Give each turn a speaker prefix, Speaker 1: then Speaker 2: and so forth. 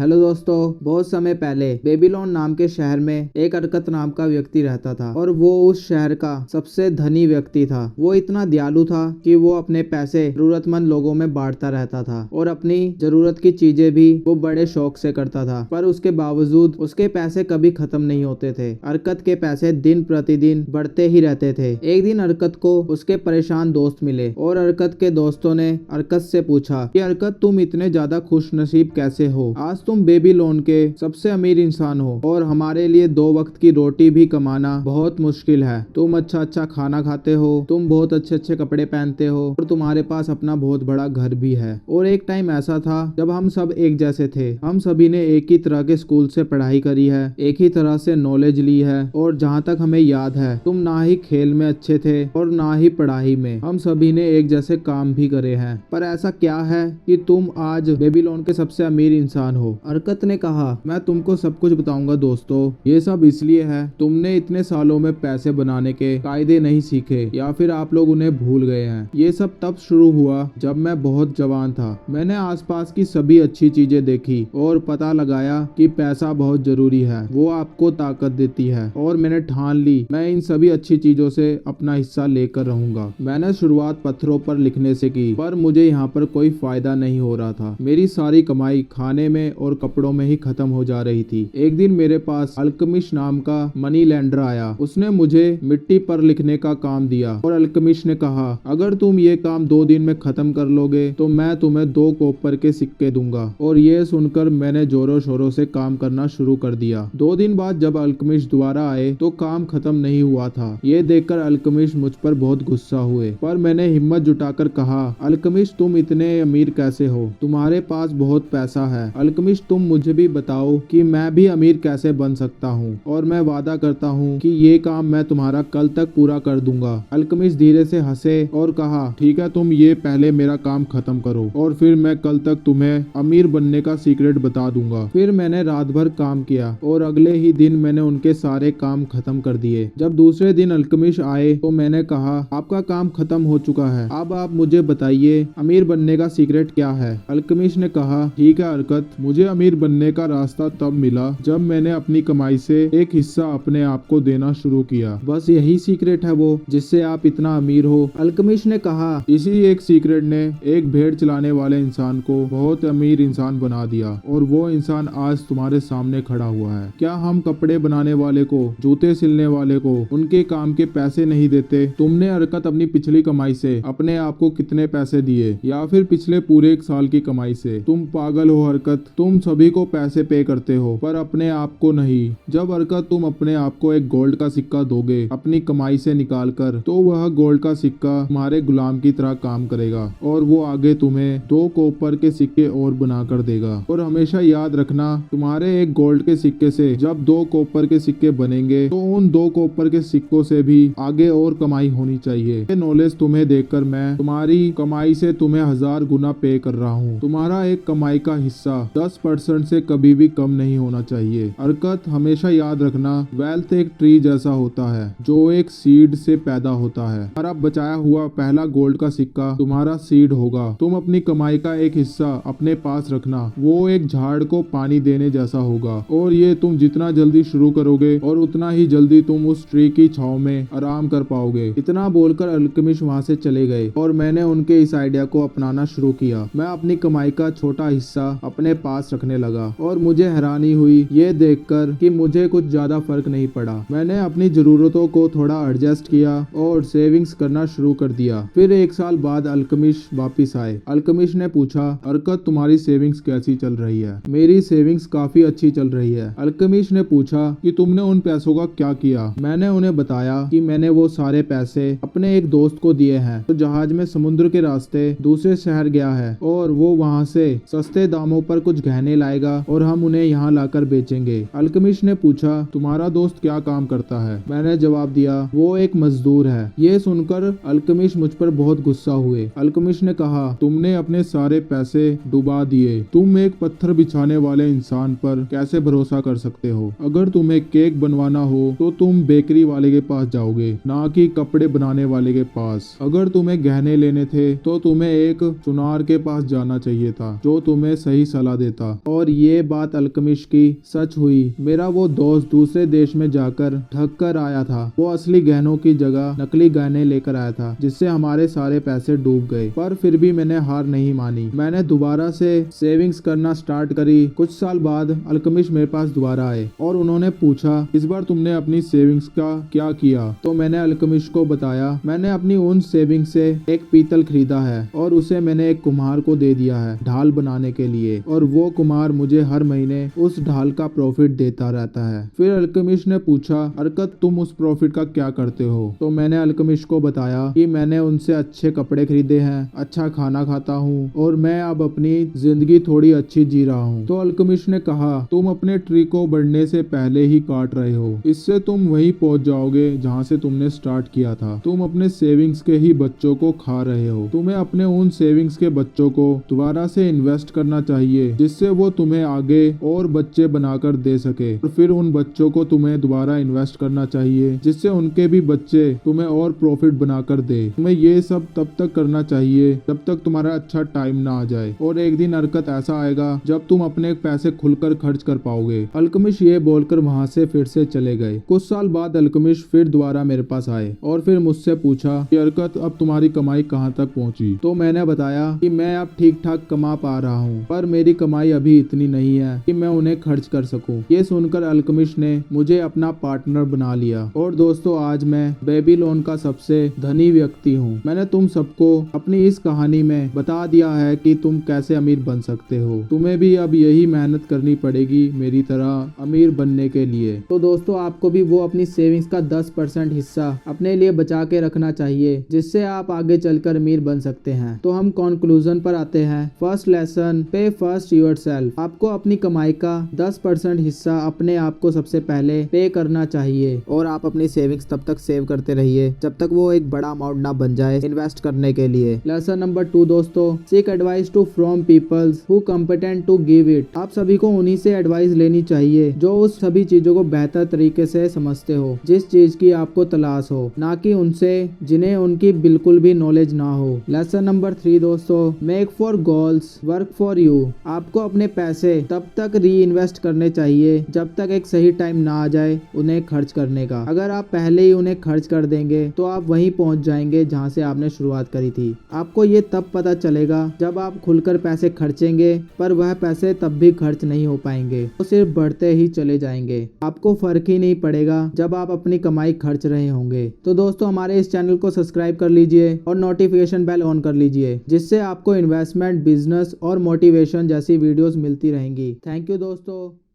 Speaker 1: Hello दोस्तों, बहुत समय पहले बेबीलोन नाम के शहर में एक अरकत नाम का व्यक्ति रहता था और वो उस शहर का सबसे धनी व्यक्ति था। वो इतना दयालु था कि वो अपने पैसे जरूरतमंद लोगों में बांटता रहता था और अपनी जरूरत की चीजें भी वो बड़े शौक से करता था। पर उसके बावजूद उसके पैसे कभी खत्म नहीं होते थे। अरकत के पैसे दिन प्रतिदिन बढ़ते ही रहते थे। एक दिन अरकत को उसके परेशान दोस्त मिले और अरकत के दोस्तों ने अरकत से पूछा कि अरकत, तुम इतने ज्यादा खुश नसीब कैसे हो? आज तुम बेबीलोन के सबसे अमीर इंसान हो और हमारे लिए 2 वक्त की रोटी भी कमाना बहुत मुश्किल है। तुम अच्छा अच्छा खाना खाते हो, तुम बहुत अच्छे अच्छे कपड़े पहनते हो और तुम्हारे पास अपना बहुत बड़ा घर भी है। और एक टाइम ऐसा था जब हम सब एक जैसे थे। हम सभी ने एक ही तरह के स्कूल से पढ़ाई करी है, एक ही तरह से नॉलेज ली है और जहाँ तक हमें याद है तुम ना ही खेल में अच्छे थे और ना ही पढ़ाई में। हम सभी ने एक जैसे काम भी करे हैं, पर ऐसा क्या है कि तुम आज बेबीलोन के सबसे अमीर इंसान हो? अरकत ने कहा, मैं तुमको सब कुछ बताऊंगा दोस्तों। ये सब इसलिए है, तुमने इतने सालों में पैसे बनाने के कायदे नहीं सीखे या फिर आप लोग उन्हें भूल गए हैं। ये सब तब शुरू हुआ जब मैं बहुत जवान था। मैंने आसपास की सभी अच्छी चीजें देखी और पता लगाया कि पैसा बहुत जरूरी है, वो आपको ताकत देती है। और मैंने ठान ली मैं इन सभी अच्छी चीजों से अपना हिस्सा लेकर रहूंगा। मैंने शुरुआत पत्थरों पर लिखने से की, पर मुझे यहाँ पर कोई फायदा नहीं हो रहा था। मेरी सारी कमाई खाने में और कपड़ों में ही खत्म हो जा रही थी। एक दिन मेरे पास अल्केमिस्ट नाम का मनी लैंडर आया। उसने मुझे मिट्टी पर लिखने का काम दिया और अल्केमिस्ट ने कहा, अगर तुम ये काम 2 दिन में खत्म कर लोगे तो मैं तुम्हें 2 कॉपर के सिक्के दूंगा। और ये सुनकर मैंने जोरों शोरों से काम करना शुरू कर दिया। 2 दिन बाद जब अल्केमिस्ट दोबारा आए तो काम खत्म नहीं हुआ था। ये देखकर अल्केमिस्ट मुझ पर बहुत गुस्सा हुए, पर मैंने हिम्मत जुटाकर कहा, अल्केमिस्ट, तुम इतने अमीर कैसे हो? तुम्हारे पास बहुत पैसा है। अल्केमिस्ट, तुम मुझे भी बताओ कि मैं भी अमीर कैसे बन सकता हूँ, और मैं वादा करता हूँ कि ये काम मैं तुम्हारा कल तक पूरा कर दूंगा। अल्केमिस्ट धीरे से हंसे और कहा, ठीक है, तुम ये पहले मेरा काम खत्म करो और फिर मैं कल तक तुम्हें अमीर बनने का सीक्रेट बता दूंगा। फिर मैंने रात भर काम किया और अगले ही दिन मैंने उनके सारे काम खत्म कर दिए। जब दूसरे दिन अल्केमिस्ट आए तो मैंने कहा, आपका काम खत्म हो चुका है, अब आप मुझे बताइए अमीर बनने का सीक्रेट क्या है? अल्केमिस्ट ने कहा, ठीक है अरकत, मुझे अमीर बनने का रास्ता तब मिला जब मैंने अपनी कमाई से एक हिस्सा अपने आप को देना शुरू किया। बस यही सीक्रेट है वो जिससे आप इतना अमीर हो? अल्केमिस्ट ने कहा, इसी एक सीक्रेट ने एक भेड़ चलाने वाले इंसान को बहुत अमीर इंसान बना दिया और वो इंसान आज तुम्हारे सामने खड़ा हुआ है। क्या हम कपड़े बनाने वाले को, जूते सिलने वाले को उनके काम के पैसे नहीं देते? तुमने अरकत अपनी पिछली कमाई से अपने आप को कितने पैसे दिए, या फिर पिछले पूरे 1 साल की कमाई से? तुम पागल हो हरकत, तुम सभी को पैसे पे करते हो पर अपने आप को नहीं। जब हरकत तुम अपने आप को एक गोल्ड का सिक्का दोगे अपनी कमाई से निकाल कर, तो वह गोल्ड का सिक्का तुम्हारे गुलाम की तरह काम करेगा और वो आगे तुम्हें 2 कॉपर के सिक्के और बना कर देगा। और हमेशा याद रखना, तुम्हारे एक गोल्ड के सिक्के से जब 2 कॉपर के सिक्के बनेंगे तो उन 2 कॉपर के सिक्कों से भी आगे और कमाई होनी चाहिए। ये नॉलेज तुम्हें देकर मैं तुम्हारी कमाई से तुम्हें 1000 गुना पे कर रहा हूँ। तुम्हारा एक कमाई का हिस्सा 10% से कभी भी कम नहीं होना चाहिए। हरकत, हमेशा याद रखना, वेल्थ एक ट्री जैसा होता है जो एक सीड से पैदा होता है। तुम्हारा बचाया हुआ पहला गोल्ड का सिक्का तुम्हारा सीड होगा। तुम अपनी कमाई का एक हिस्सा अपने पास रखना, वो एक झाड़ को पानी देने जैसा होगा और ये तुम जितना जल्दी शुरू करोगे और उतना ही जल्दी तुम उस ट्री की छांव में आराम कर पाओगे। इतना बोलकर अल्केमिस्ट वहाँ से चले गए और मैंने उनके इस आइडिया को अपनाना शुरू किया। मैं अपनी कमाई का छोटा हिस्सा अपने पास रखने लगा और मुझे हैरानी हुई ये देखकर कि मुझे कुछ ज्यादा फर्क नहीं पड़ा। मैंने अपनी जरूरतों को थोड़ा एडजस्ट किया और सेविंग्स करना शुरू कर दिया। फिर 1 साल बाद अल्केमिस्ट वापिस आए। अल्केमिस्ट ने पूछा, अरकत, तुम्हारी सेविंग्स कैसी चल रही है? मेरी सेविंग्स काफी अच्छी चल रही है। अल्केमिस्ट ने पूछा कि तुमने उन पैसों का क्या किया? मैंने उन्हें बताया कि मैंने वो सारे पैसे अपने एक दोस्त को दिए हैं तो जहाज में समुद्र के रास्ते दूसरे शहर गया है और वो वहाँ से सस्ते दामों पर कुछ गहने लाएगा और हम उन्हें यहाँ लाकर बेचेंगे। अल्केमिस्ट ने पूछा, तुम्हारा दोस्त क्या काम करता है? मैंने जवाब दिया, वो एक मजदूर है। ये सुनकर अल्केमिस्ट मुझ पर बहुत गुस्सा हुए। अल्केमिस्ट ने कहा, तुमने अपने सारे पैसे डुबा दिए। तुम एक पत्थर बिछाने वाले इंसान पर कैसे भरोसा कर सकते हो? अगर तुम्हें केक बनवाना हो तो तुम बेकरी वाले के पास जाओगे, ना कि कपड़े बनाने वाले के पास। अगर तुम्हें गहने लेने थे तो तुम्हें एक सुनार के पास जाना चाहिए था जो तुम्हें सही सलाह देता। और ये बात अल्केमिस्ट की सच हुई। मेरा वो दोस्त दूसरे देश में जाकर ठग कर आया था। वो असली गहनों की जगह नकली गहने लेकर आया था, जिससे हमारे सारे पैसे डूब गए। पर फिर भी मैंने हार नहीं मानी। मैंने दोबारा से सेविंग्स करना स्टार्ट करी। कुछ साल बाद अल्केमिस्ट मेरे पास दोबारा आए और उन्होंने पूछा, इस बार तुमने अपनी सेविंग्स का क्या किया? तो मैंने अल्केमिस्ट को बताया, मैंने अपनी उन सेविंग से एक पीतल खरीदा है और उसे मैंने एक कुम्हार को दे दिया है ढाल बनाने के लिए, और वो कुम्हार मुझे हर महीने उस ढाल का प्रॉफिट देता रहता है। फिर अल्केमिस्ट ने पूछा, अरकत तुम उस प्रॉफिट का क्या करते हो? तो मैंने अल्केमिस्ट को बताया कि मैंने उनसे अच्छे कपड़े खरीदे हैं, अच्छा खाना खाता हूँ और मैं अब अपनी जिंदगी थोड़ी अच्छी जी रहा हूँ। तो अल्केमिस्ट ने कहा, तुम अपने ट्री को बढ़ने से पहले ही काट रहे हो। इससे तुम वहीं पहुंच जाओगे जहाँ से तुमने स्टार्ट किया था। तुम अपने सेविंग्स के ही बच्चों को खा रहे हो। तुम्हें अपने उन सेविंग्स के बच्चों को दोबारा से इन्वेस्ट करना चाहिए, जिससे वो तुम्हें आगे और बच्चे बनाकर दे सके, और फिर उन बच्चों को तुम्हें दोबारा इन्वेस्ट करना चाहिए, जिससे उनके भी बच्चे तुम्हें और प्रॉफिट बनाकर दे। तुम्हें ये सब तब तक करना चाहिए जब तक तुम्हारा अच्छा टाइम ना आ जाए, और एक दिन हरकत ऐसा आएगा जब तुम अपने पैसे खुलकर खर्च कर पाओगे। अल्केमिस्ट ये बोलकर वहाँ से फिर से चले गए। कुछ साल बाद अल्केमिस्ट फिर दोबारा मेरे पास आए और फिर मुझसे पूछा कि हरकत अब तुम्हारी कमाई कहाँ तक पहुँची? तो मैंने बताया कि मैं अब ठीक ठाक कमा पा रहा हूँ, पर मेरी कमाई अभी इतनी नहीं है कि मैं उन्हें खर्च कर सकूं। ये सुनकर अल्केमिस्ट ने मुझे अपना पार्टनर बना लिया और दोस्तों आज मैं बेबीलोन का सबसे धनी व्यक्ति हूँ। मैंने तुम सबको अपनी इस कहानी में बता दिया है कि तुम कैसे अमीर बन सकते हो। तुम्हें भी अब यही मेहनत करनी पड़ेगी मेरी तरह अमीर बनने के लिए। तो दोस्तों आपको भी वो अपनी सेविंग्स का 10% हिस्सा अपने लिए बचा के रखना चाहिए, जिससे आप आगे चलकर अमीर बन सकते हैं। तो हम कंक्लूजन पर आते हैं। फर्स्ट लेसन, पे फर्स्ट योरसेल्फ। आपको अपनी कमाई का 10% हिस्सा अपने आप को सबसे पहले पे करना चाहिए, और आप अपनी सेविंग्स तब तक सेव करते रहिए जब तक वो एक बड़ा अमाउंट ना बन जाए इन्वेस्ट करने के लिए। लेसन नंबर 2 दोस्तों, seek advice too from peoples who competent to give it. आप सभी को उन्हीं से एडवाइस लेनी चाहिए जो उस सभी चीजों को बेहतर तरीके से समझते हो जिस चीज की आपको तलाश हो, ना कि उनसे जिन्हें उनकी बिल्कुल भी नॉलेज ना हो। लेसन नंबर 3 दोस्तों, make for goals work for you. आपको अपने पैसे तब तक री इन्वेस्ट करने चाहिए जब तक एक सही टाइम ना आ जाए उन्हें खर्च करने का। अगर आप पहले ही उन्हें खर्च कर देंगे तो आप वहीं पहुंच जाएंगे जहां से आपने शुरुआत करी थी। आपको ये तब पता चलेगा जब आप खुलकर पैसे खर्चेंगे, पर वह पैसे तब भी खर्च नहीं हो पाएंगे, वो सिर्फ बढ़ते ही चले जाएंगे। आपको फर्क ही नहीं पड़ेगा जब आप अपनी कमाई खर्च रहे होंगे। तो दोस्तों हमारे इस चैनल को सब्सक्राइब कर लीजिए और नोटिफिकेशन बेल ऑन कर लीजिए, जिससे आपको इन्वेस्टमेंट, बिजनेस और मोटिवेशन जैसी वीडियोस मिलती रहेंगी। थैंक यू दोस्तों।